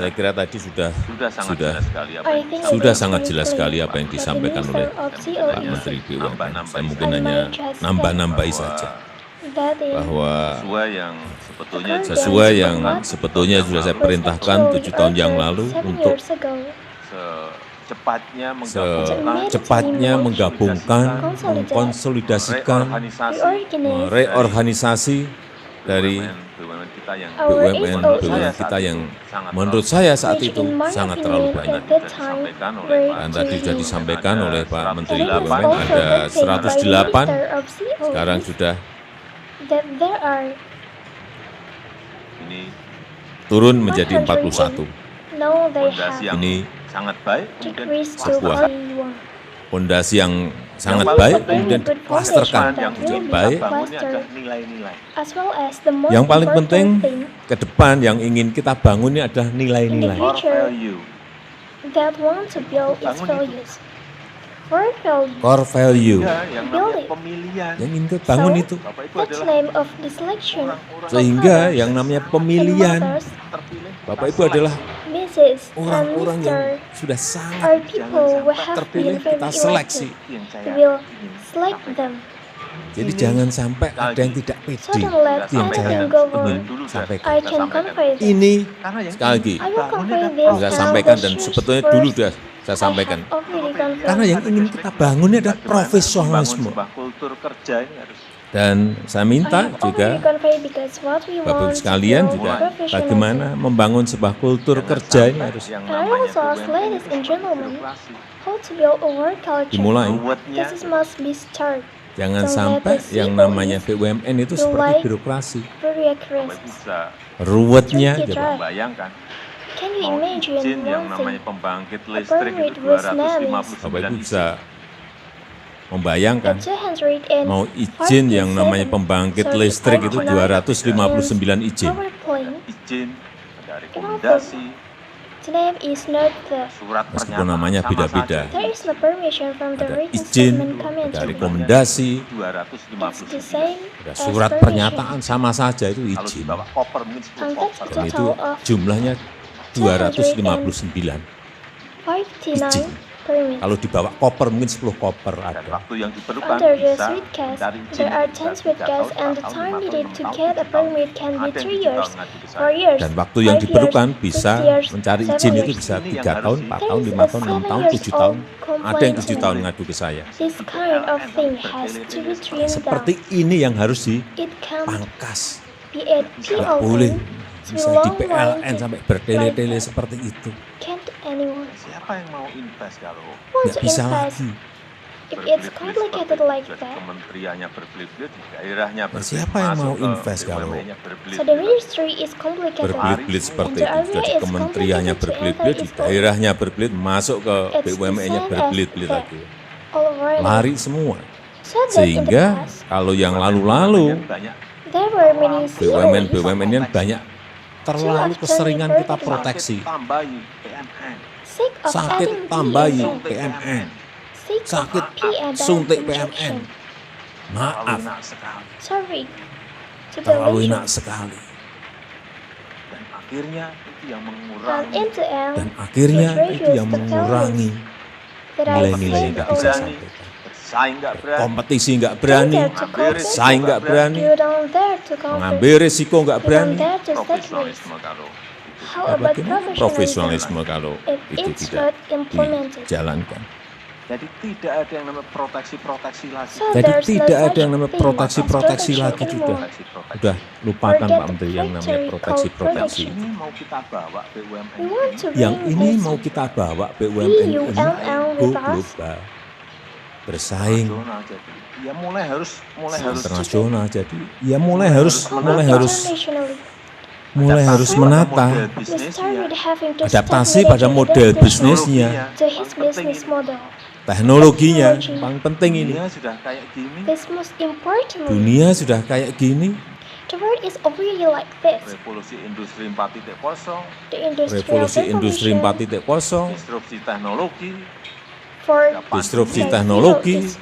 Saya kira tadi sudah sudah sangat jelas sekali apa yang disampaikan oleh Pak Menteri BUMN. Saya mungkin hanya nambah-nambahi saja bahwa sesuai yang sebetulnya sudah saya perintahkan 7 tahun yang lalu untuk secepatnya menggabungkan, mengkonsolidasikan, reorganisasi dari BUMN kita yang menurut saya saat itu sangat terlalu banyak. Dan tadi sudah disampaikan oleh Pak Menteri BUMN ada 108, sekarang sudah turun menjadi 41. Ini sebuah fondasi yang sangat baik, kemudian diklasterkan menjadi baik. Yang paling penting ke depan yang ingin kita bangun ini adalah nilai-nilai. Core value yang ingin kita bangun itu. Sehingga yang namanya pemilihan, Bapak Ibu adalah orang-orang yang sudah sangat terpilih, kita seleksi. Jadi jangan sampai ada yang tidak pede, itu yang saya ingin sampaikan. Ini sekali lagi saya sampaikan dan sebetulnya dulu sudah saya sampaikan. Karena yang ingin kita bangun ini adalah profesionalisme. Dan saya minta juga Bapak Ibu sekalian juga bagaimana membangun sebuah kultur kerja ini harus dimulai. Jangan sampai yang namanya BUMN itu seperti birokrasi. Ruwetnya, mau izin yang namanya pembangkit listrik itu 250. Bapak Ibu bisa membayangkan, mau izin yang namanya pembangkit listrik itu 259 izin. Izin, ada rekomendasi, surat Meskipun namanya beda-beda, pernyataan, ada izin, ada rekomendasi, 259. ada surat pernyataan, sama saja itu izin. Bawa koper mungkin 10 koper. Dan itu jumlahnya 259 izin. Kalau dibawa koper mungkin 10 koper Dan ada. waktu yang diperlukan Under the bisa suitcase, mencari izin there are bisa 10 suitcases, and the time needed to get a permit can be 3 years, 4 years, Dan waktu yang 5 diperlukan years, bisa 6 years, mencari 7 izin itu years. bisa 3 tahun, 4 tahun, 5 tahun, 6 tahun, 7 tahun. Ada yang 7 tahun ngadu ke saya. This kind of thing has to be trimmed Seperti down. ini yang harus It can't dipangkas. be at Nggak boleh PLN, misalnya di PLN sampai bertele-tele seperti itu. can't anyone Siapa yang mau invest kalau want Nggak to bisa invest lagi. if it's complicated like Jadi that. kementeriannya berbelit-belit, di daerahnya Nah, berbelit, siapa yang masuk mau ke invest kalau BUMN-nya berbelit-belit. So the ministry is complicated. Berbelit-belit seperti And the itu. area Jadi is kementeriannya complicated to berbelit-belit, di enter its daerahnya berbelit, masuk ke It's the BUMN-nya same berbelit-belit as lagi. all around. Lari semua. So that in the Sehingga past, kalau yang lalu-lalu Banyak there were many BUMN CEOs BUMN yang banyak terlalu keseringan kita proteksi. tambahi PMN. sick of Sakit adding tambahi DNO, PMN. sick Sakit of PMN suntik injection. PMN. Maaf, Enak sekali. Sorry to the terlalu legion. enak sekali. Dan akhirnya itu yang And mengurangi in the end, Dan akhirnya itu yang mengurangi that I nilai-nilai yang said kita bisa already. sampaikan. bersaing nggak berani. Kompetisi nggak berani, Don't dare to compete. saing nggak berani, You don't dare to compete. mengambil risiko nggak You don't berani. dare to take risks. Profesionalisme kalau How Ya, about bagaimana professionalism? profesionalisme kalau If itu it's tidak not implemented. dijalankan? jadi tidak ada yang namanya proteksi-proteksi lagi. So Jadi there's no tidak ada such yang namanya thing as proteksi-proteksi protection lagi sudah. anymore. Proteksi-proteksi. Udah lupakan Forget Pak Menteri yang namanya victory called proteksi-proteksi. protection. Ini mau kita bawa BUMN We want to Yang bring ini this mau kita bawa BUMN ini BUMN go with us. global, bersaing nasional jadi. Ya mulai harus internasional. Jadi ya mulai harus internationally. menata We started having to adaptasi study pada management model business bisnisnya, to his business model. teknologinya. Paling penting ini. dunia sudah kayak gini. This most importantly, Dunia sudah kayak gini, the world is already like this. Revolusi industri 4.0, The industrial revolusi industri revolution 4.0, disrupsi teknologi, for disrupsi the teknologi, field is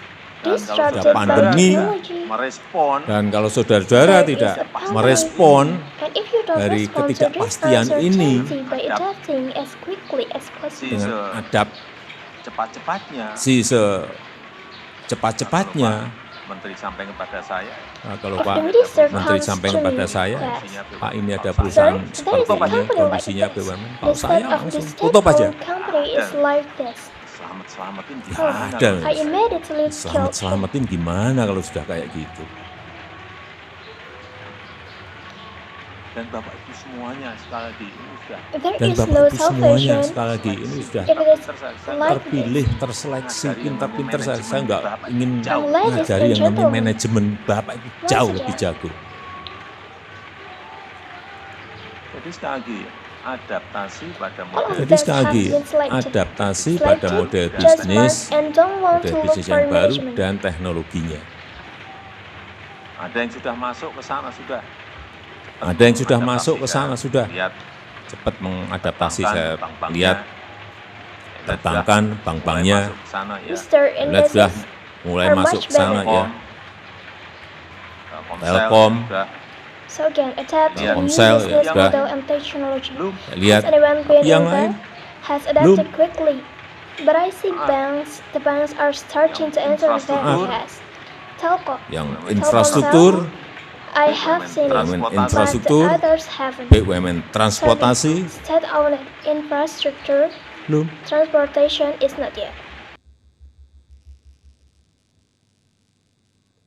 disrupted by pandemi, technology. merespon dan kalau saudara-saudara There is tidak a pandemic. merespon And if you don't dari respond to this ketidakpastian ini uncertainty by adapting as quickly as possible, dengan adap cepat-cepatnya, cepat-cepatnya, Menteri sampaikan kepada saya, nah, kalau if Pak the minister Menteri comes sampaikan to kepada me saya, fast, Pak ini ada perusahaan there is seperti a ini, company like kondisinya this. BUMN, The kalau saya state of the langsung tutup aja. state-owned company is like this. selamat-selamatin Nggak gimana? ada. kalau I saya? immediately killed him. Selamat-selamatin gimana kalau sudah kayak gitu? Dan Bapak Ibu semuanya sekali lagi ini sudah There Dan is Bapak no Ibu semuanya salvation sekali lagi ini sudah if it is like terpilih, this. terseleksi, pintar-pintar. Saya nggak ingin And ladies mengajari and yang namanya gentlemen, manajemen. Bapak itu once jauh again, lebih jago. Jadi sekali lagi adaptasi pada all of model Jadi them sekali have lagi been selected. adaptasi pada model Selected, just bisnis, smart, and don't want model to look bisnis for yang baru management. dan teknologinya. ada yang sudah masuk ke sana sudah. Ada yang sudah masuk ke sana sudah. Lihat Cepat mengadaptasi, bank-bank, saya bank-banknya. lihat perbankan, Mulai bank-banknya, masuk ke sana ya. Mr. and lihat sudah Mrs. mulai are masuk much ke sana better. ya. Komsel Telkom. juga. So again, adapt to the new Telkomsel, ya, business sudah. model and technology. Belum. Lihat Has anyone been yang in lain. bank? Has adapted quickly. But I see the banks are starting to enter very Infrastruktur. fast. Telkom, Yang infrastruktur, I have seen it, BUMN but the infrastruktur, others haven't. BUMN transportasi, State-owned infrastructure, belum. transportation is not yet.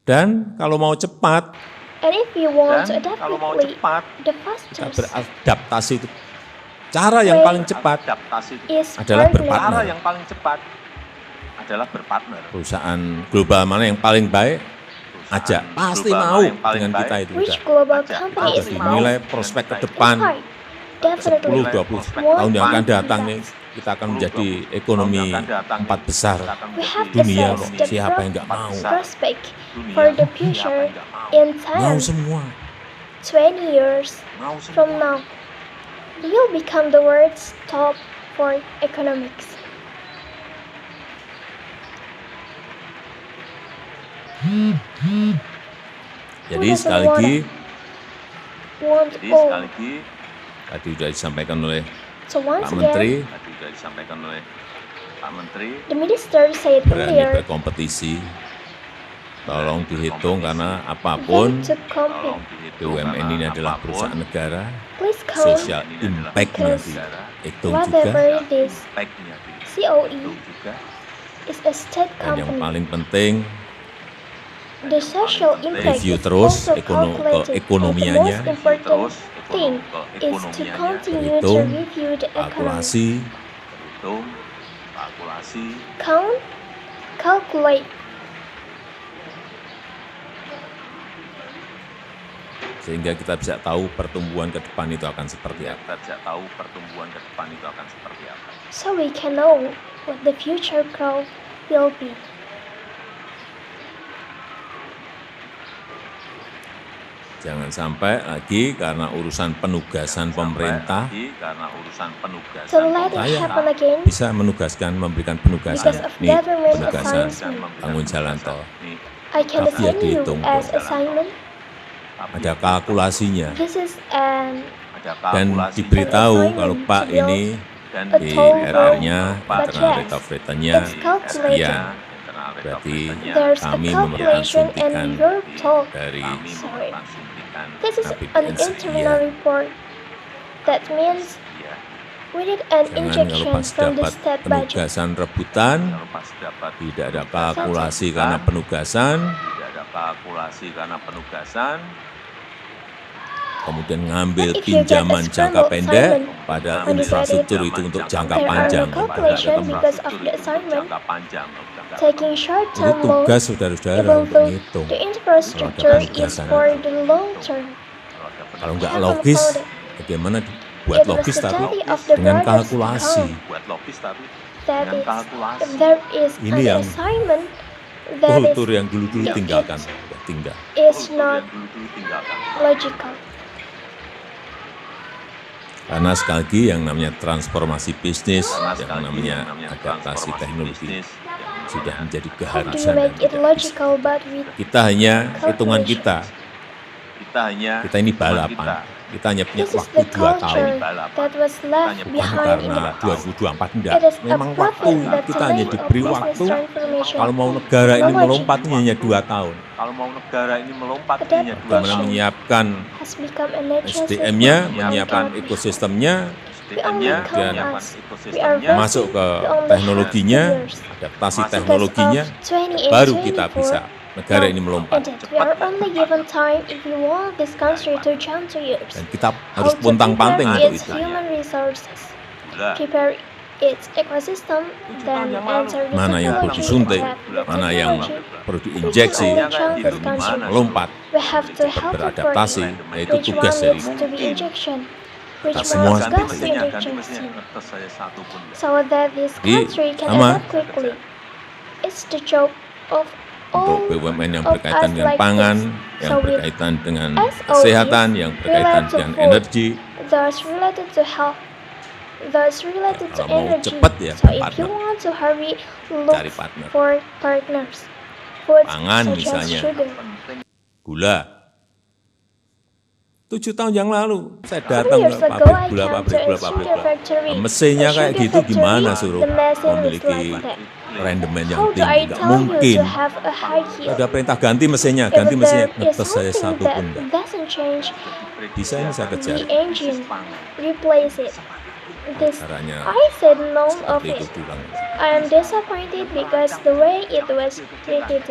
Dan kalau mau cepat, And if you want to Dan adapt kalau mau quickly, cepat, the kita fastest beradaptasi itu. Cara yang paling cepat adaptasi is adalah partner. berpartner. cara yang paling cepat adalah berpartner. Perusahaan global mana yang paling baik, ajak. Perusahaan Pasti global mau mana yang paling dengan kita baik, itu. Which Udah. global Ajak. company Udah is Pasti the mau. dinilai best? prospek ke It's depan, It's hard. Definitely. 10, 20 tahun yang akan datang nih, kita akan menjadi ekonomi 4 besar We have dunia assessed kok. the Siapa yang nggak mau? prospect for the future in Mau 10, semua. 20 years Mau semua. from now. You'll become the world's top for economics. Jadi sekali lagi, Want Jadi all. sekali lagi tadi sudah disampaikan oleh So once Pak Menteri, again, tadi sudah disampaikan oleh Pak Menteri, the minister said berani earlier berkompetisi. Tolong dihitung karena that apapun to tolong compete, dihitung BUMN karena ini adalah apapun, perusahaan negara, please count social impact-nya dihitung juga, whatever it is. impact-nya dihitung COE juga. is a state dan yang company. paling penting The social impact review is terus also calculated, ekonomianya, and the most important thing is to ekonomianya, continue to Hitung, review the economy. kalkulasi, hitung, kalkulasi, Count, calculate, sehingga kita bisa tahu pertumbuhan ke depan itu akan seperti ya apa. kita bisa tahu pertumbuhan ke depan itu akan seperti apa. so we can know what the future growth will be. Jangan sampai lagi karena urusan penugasan pemerintah, Sampai lagi karena urusan penugasan To let it Saya happen again, bisa menugaskan, memberikan penugasan. Because of Ini government penugasan assignment. bangun jalan tol. Ini I can Tapi ya assign you dihitung. as assignment. Ada kalkulasinya This is an ada dan kalkulasi diberitahu Assignment kalau Pak to build ini dan a di toll RR-nya, road. internal But rate of yes, return-nya it's calculated. sekian. Berarti There's a kami memerlukan calculation suntikan and you're told. dari kami Sorry. memerlukan suntikan This is APBN an sekian. internal report. That means ya. we need an Jangan kalau injection pas from the dapat state budget. penugasan rebutan, Kalau pas dapat tidak ada kalkulasi karena penugasan, tidak ada kalkulasi karena penugasan, kemudian ngambil But if you get a pinjaman jangka scrambled pendek, assignment, pada on the infrastruktur side itu untuk jangka There are no panjang. calculation Tidak ada because of infrastruktur the itu assignment. jangka panjang, jangka Taking Jadi short-term loans, tugas saudara-saudara even untuk though menghitung. the infrastructure is penugasan. for the long term. Kalau nggak Haven't logis, found it. bagaimana buat It was logis the tapi study of the dengan brothers kalkulasi. Count buat logis tapi that dengan is, kalkulasi. there is Ini an yang assignment that Kultur is, yang dulu-dulu Yeah. tinggalkan, sudah tinggal. is Kultur not yang dulu tinggalkan. logical. Karena sekali lagi yang namanya transformasi bisnis, Karena yang sekali lagi namanya yang namanya adaptasi transformasi teknologi, bisnis, yang namanya sudah menjadi How do you keharusan dan make it tidak bisa. logical but with Kita hanya hitungan kita ini kita. balapan. Kita hanya punya this is waktu the 2 tahun. culture that was left Bukan behind in karena the past. 2024 enggak. It is a Memang waktu profit that kita hanya delay of diberi business waktu. transformation. Kalau mau negara ini Technology melompat ini hanya 2 tahun. Kalau mau negara ini melompat Adaptation. hanya 2 Bagaimana tahun. menyiapkan has become a necessity SDM-nya, that menyiapkan cannot be. ekosistemnya, SDM-nya, We dan only menyiapkan count us. ekosistemnya, masuk ke We only teknologinya, have 2 years. adaptasi Masuk. teknologinya, Because of baru 20 and kita 24, bisa negara ini no, melompat. and that we are only given time if we want this country to jump 2 years. Dan kita How harus to pontang-panting prepare untuk its itu. human resources, gula. prepare its ecosystem, then enter the Mana yang perlu technology disuntik, that the mana yang technology perlu diinjeksi, we can only agar chance this bisa country. melompat, We have to cepat help it beradaptasi. first. Nah, itu Which tugas one dari needs to be injection? Which kita one semua is seperti gas itu. injection mesinnya scheme? kertas saya satu pun nggak. So that this Jadi, country can sama. adapt quickly. It's the job of all untuk BUMN yang of berkaitan us dengan like pangan, this. yang So with berkaitan dengan SOEs kesehatan, yang berkaitan related to dengan food, energi. those related to health, those related to Kalau mau energy. cepat ya, So if you partner. want to hurry, look Cari partner. for partners. Foods Pangan such as misalnya. sugar. Gula. 7 tahun yang lalu saya 3 datang ke years ago, pabrik I gula, came to pabrik a gula, pabrik sugar gula. factory. Nah, mesinnya A kayak sugar gitu gimana factory, suruh the machine was memiliki like that. rendemen yang How do I tinggi? Nggak tell you mungkin. to have a high Saya yield? udah perintah ganti mesinnya, If ganti mesinnya. there is Ngetes saya something satu that pun enggak. doesn't change Bisa ini saya kejar. the engine, replace it. This Caranya I said none of seperti itu it. pulang. I am disappointed because the way it was treated.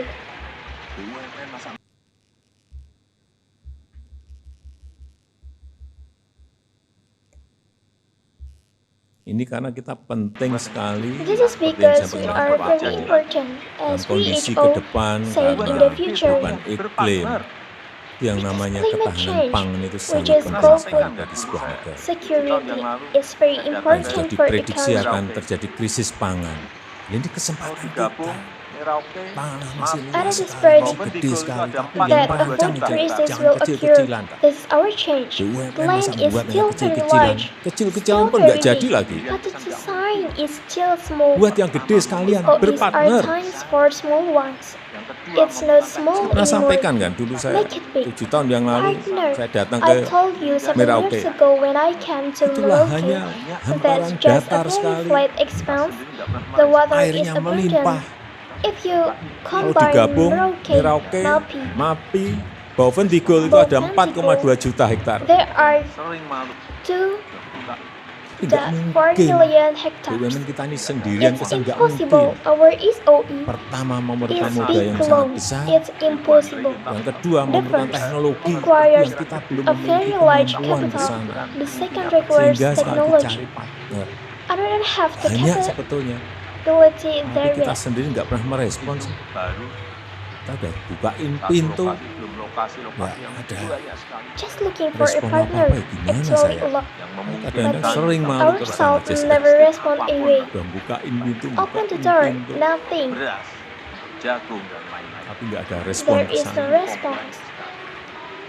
Ini karena kita penting sekali This is seperti yang because saya we bilang are Pak very Jokowi, important dalam as kondisi ke WHO depan said in karena the future. perubahan iklim, yang namanya Climate ketahanan change, pangan itu which sangat is penting called sekali bagi sebuah negara. Security is very Dan sudah important for diprediksi economy. akan terjadi krisis pangan. Ini kesempatan kita. Merauke, Tanah masih Ada luas the sekali, spread masih gede sekali, tapi yang that a merancang food itu crisis jangan will occur. kecil-kecilan. Pak. This is our change. BUMN The land masa is buat yang still very kecil-kecilan. large, Kecil-kecilan still pun nggak very jadi big, lagi. but the design is still small. Buat yang gede sekalian, OEs are berpartner. times for small ones. yang kedua It's not small Pernah anymore. sampaikan kan, dulu saya Make it big. 7 tahun yang lalu, Partner, saya datang I ke told you 7 Merauke. years ago when I came to Itulah Merauke, hanya that's hamparan just a datar very sekali. flat expanse. The water is Airnya abundant. melimpah. If you Kalau combine digabung, Merauke, Merauke, Mapi, Mapi, Bovendigul itu ada Bovendigul. 4,2 juta hektar. there are sering malu. 2 Tidak 4 mungkin. million hectares. BUMN kita ini sendirian It's kesan nggak impossible. mungkin. Our SOE Pertama memerlukan is modal big yang sangat alone. besar. It's impossible. Yang kedua The memerlukan first teknologi requires yang kita belum a very memiliki large kemampuan ke capital. sana. The second requires Sehingga sekali technology. cari partner. I don't have the Banyak sebetulnya. capability Tapi there kita yet. sendiri nggak pernah merespons. Baru Kita udah bukain satu pintu. lokasi, belum lokasi yang Nggak ada. banyak sekali Just looking for a Respon partner. apa-apa, gimana Actually, saya? a lot. yang Kadang-kadang memungkinkan sering malu Our terus self sama Jess. never respond away. Udah bukain pintu, Open the bukain door, pintu. nothing. beras, jagung dan lain-lain. Tapi nggak ada respon There ke is no sana. response.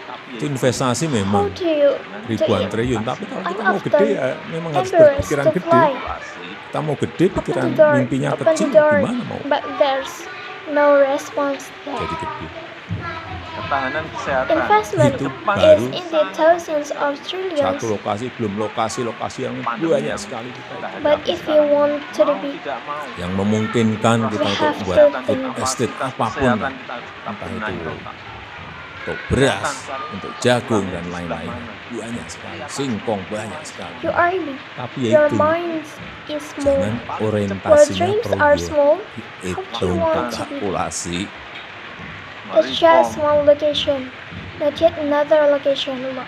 Tapi Itu investasi How memang do you ribuan do it? triliun. Tapi kalau kita I'm mau often gede ya memang harus embarrassed berpikiran to gede. fly. Kita mau gede, Open pikiran the door, mimpinya open kecil, the door, gimana mau but there's no response there. jadi gede. ketahanan kesehatan Investment Itu is baru in the thousands of trillions, satu lokasi, belum lokasi-lokasi yang banyak sekali kita itu. but if you want to be tidak mau Yang memungkinkan kita We untuk have buat to food think. estate apapun, kesehatan kita harus tetap entah benahi itu total. untuk beras, untuk jagung dan lain-lain, banyak sekali, singkong banyak sekali. you are big, Tapi ya your itu, mind is small, jangan your orientasinya dreams are proyek, small. hitung want to be? kalkulasi. It's just one location, not yet another location. Look,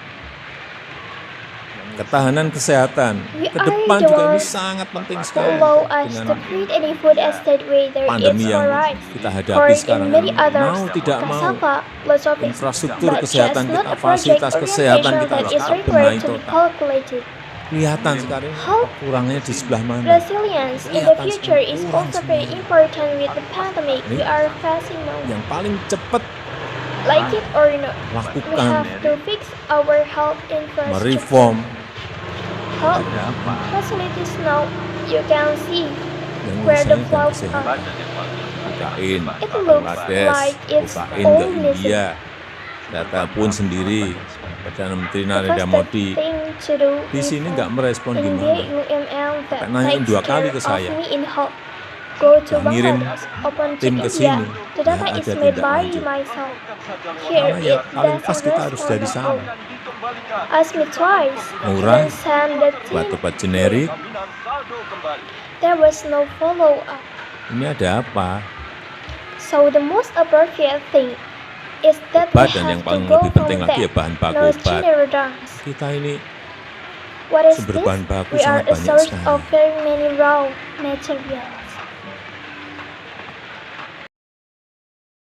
Ketahanan kesehatan We ke are depan the juga ini ones sangat penting to sekali allow us to dengan create any food estate where there is pandemi yang alright. kita Or hadapi sekarang in many ini. others, Mau tidak mau cassava, lots of it. infrastruktur But kesehatan just not kita, a project fasilitas kesehatan orientation kita that harus is kita required benahi to be total. calculated. Kelihatan sekarang ini How kurangnya di sebelah mana. Resilience in the Kelihatan future semua, is kurang also very semua. important with the pandemic we are facing now. Yang paling cepat Like it or not, we lakukan have to fix our health infrastructure. mereform Health facilities now, you can see yang where the urusannya dan flaws kesehatan. are. Bukain It looks Bangladesh, like it's bukain ke all missing. India. Data pun sendiri, Perdana Menteri The Narendra first Modi thing to do di sini nggak is merespon India gimana. UML that Sampai nanyain takes 2 kali care ke of saya. me in Hulk. Go to Nah, ngirim Bangladesh, open to tim ke India. sini, The data ya is ada made tindak by lanjut. myself. Here Karena ya it paling pas doesn't kita harus respond dari at sana. all. Ask me twice, Murah, then send the buat team. obat generik, There was no follow-up. ini ada apa? So the most appropriate thing is that we Obat, dan yang have to paling go lebih penting from lagi ya there. bahan baku No obat. general drugs. Kita ini What is sumber this? bahan baku We are sangat a banyak source sekali. of very many raw material.